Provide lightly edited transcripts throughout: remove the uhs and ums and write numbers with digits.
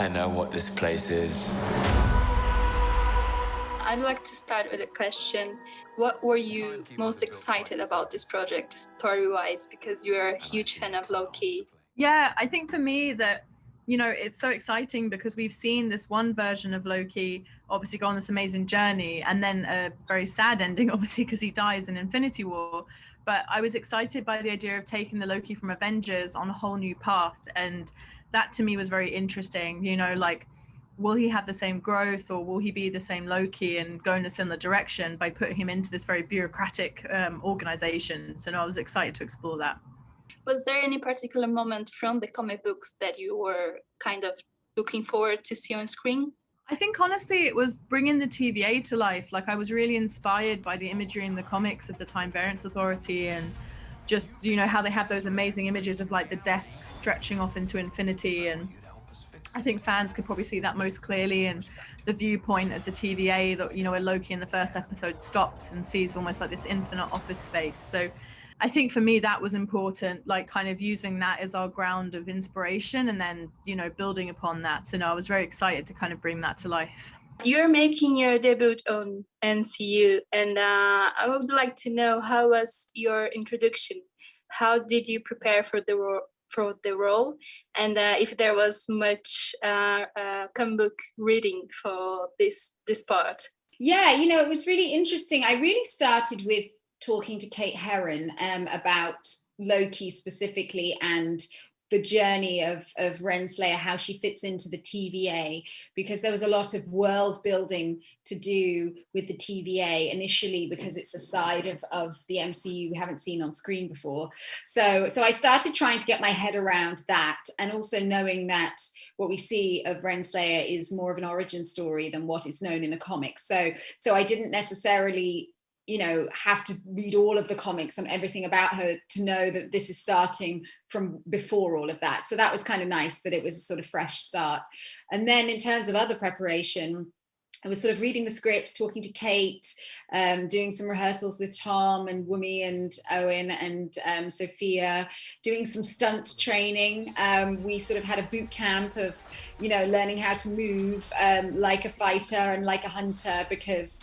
I know what this place is. I'd like to start with a question. What were you most excited about this project, story-wise, because you're a huge fan of Loki? Yeah, I think for me that, it's so exciting because we've seen this one version of Loki obviously go on this amazing journey, and then a very sad ending, obviously, because he dies in Infinity War. But I was excited by the idea of taking the Loki from Avengers on a whole new path. And that to me was very interesting, will he have the same growth, or will he be the same Loki and go in a similar direction by putting him into this very bureaucratic organization? So I was excited to explore that. Was there any particular moment from the comic books that you were kind of looking forward to see on screen? I think honestly it was bringing the TVA to life. Like, I was really inspired by the imagery in the comics of the Time Variance Authority, and just, how they have those amazing images of like the desk stretching off into infinity. And I think fans could probably see that most clearly in the viewpoint of the TVA, that, where Loki in the first episode stops and sees almost like this infinite office space. So I think for me that was important, like kind of using that as our ground of inspiration and then, building upon that. So I was very excited to kind of bring that to life. You're making your debut on MCU, and I would like to know, how was your introduction? How did you prepare for the role, and if there was much comic book reading for this part? Yeah, it was really interesting. I really started with talking to Kate Herron about Loki specifically, and the journey of Renslayer, how she fits into the TVA, because there was a lot of world building to do with the TVA initially, because it's a side of the MCU we haven't seen on screen before. So I started trying to get my head around that, and also knowing that what we see of Renslayer is more of an origin story than what is known in the comics. So I didn't necessarily have to read all of the comics and everything about her to know that this is starting from before all of that. So that was kind of nice that it was a sort of fresh start. And then in terms of other preparation, I was sort of reading the scripts, talking to Kate, doing some rehearsals with Tom and Wumi and Owen and Sophia, doing some stunt training. We sort of had a boot camp of, learning how to move like a fighter and like a hunter, because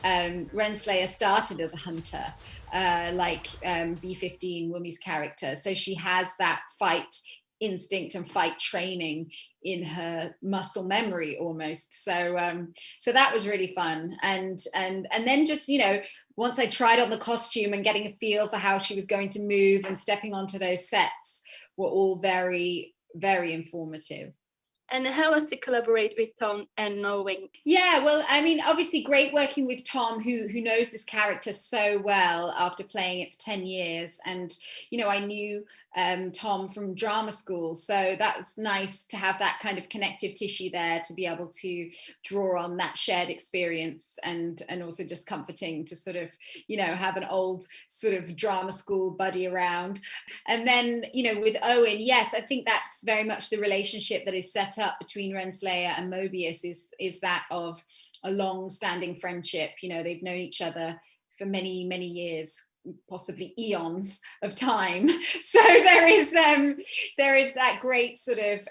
Renslayer started as a hunter, like B-15, Wumi's character. So she has that fight instinct and fight training in her muscle memory almost. So that was really fun. And then just, once I tried on the costume and getting a feel for how she was going to move and stepping onto those sets were all very, very informative. And how was to collaborate with Tom and Owen? Yeah, well, I mean, obviously great working with Tom, who knows this character so well after playing it for 10 years. And, I knew Tom from drama school. So that's nice to have that kind of connective tissue there to be able to draw on that shared experience, and also just comforting to sort of, have an old sort of drama school buddy around. And then, with Owen, yes, I think that's very much the relationship that is set up between Renslayer and Mobius is that of a long-standing friendship. They've known each other for many, many years, possibly eons of time. So there is that great sort of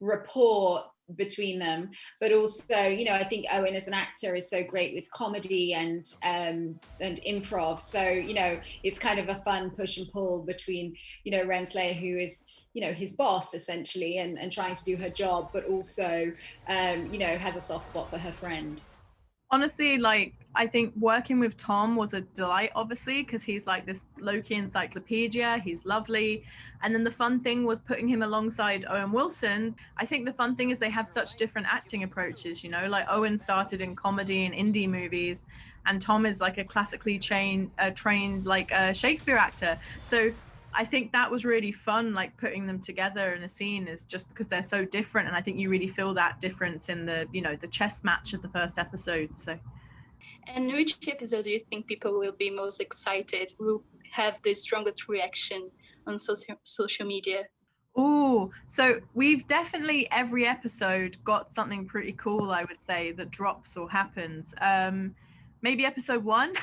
rapport between them, but also, I think Owen as an actor is so great with comedy and improv. So, it's kind of a fun push and pull between, Renslayer, who is, his boss essentially, and trying to do her job, but also, has a soft spot for her friend. Honestly, I think working with Tom was a delight, obviously, because he's like this Loki encyclopedia. He's lovely. And then the fun thing was putting him alongside Owen Wilson. I think the fun thing is they have such different acting approaches, like Owen started in comedy and indie movies, and Tom is like a classically trained like Shakespeare actor. So I think that was really fun, like putting them together in a scene, is just because they're so different. And I think you really feel that difference in the, the chess match of the first episode. So. And which episode do you think people will be most excited, will have the strongest reaction on social media? Oh, so we've definitely every episode got something pretty cool, I would say, that drops or happens. Maybe episode 1,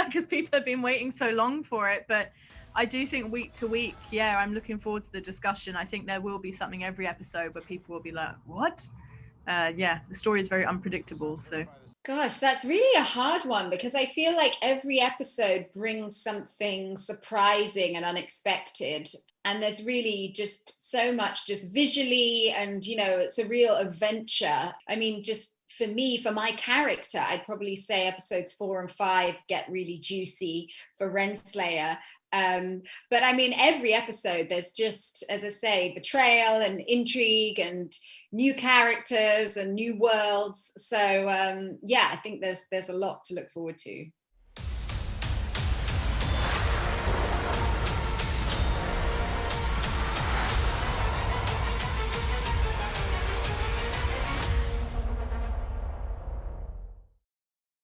because people have been waiting so long for it. But I do think week to week, yeah, I'm looking forward to the discussion. I think there will be something every episode where people will be like, what? Yeah, the story is very unpredictable. So, gosh, that's really a hard one, because I feel like every episode brings something surprising and unexpected. And there's really just so much just visually, and, you know, it's a real adventure. I mean, just for me, for my character, I'd probably say episodes 4 and 5 get really juicy for Renslayer. But I mean, every episode, there's just, as I say, betrayal and intrigue and new characters and new worlds. So yeah, I think there's a lot to look forward to.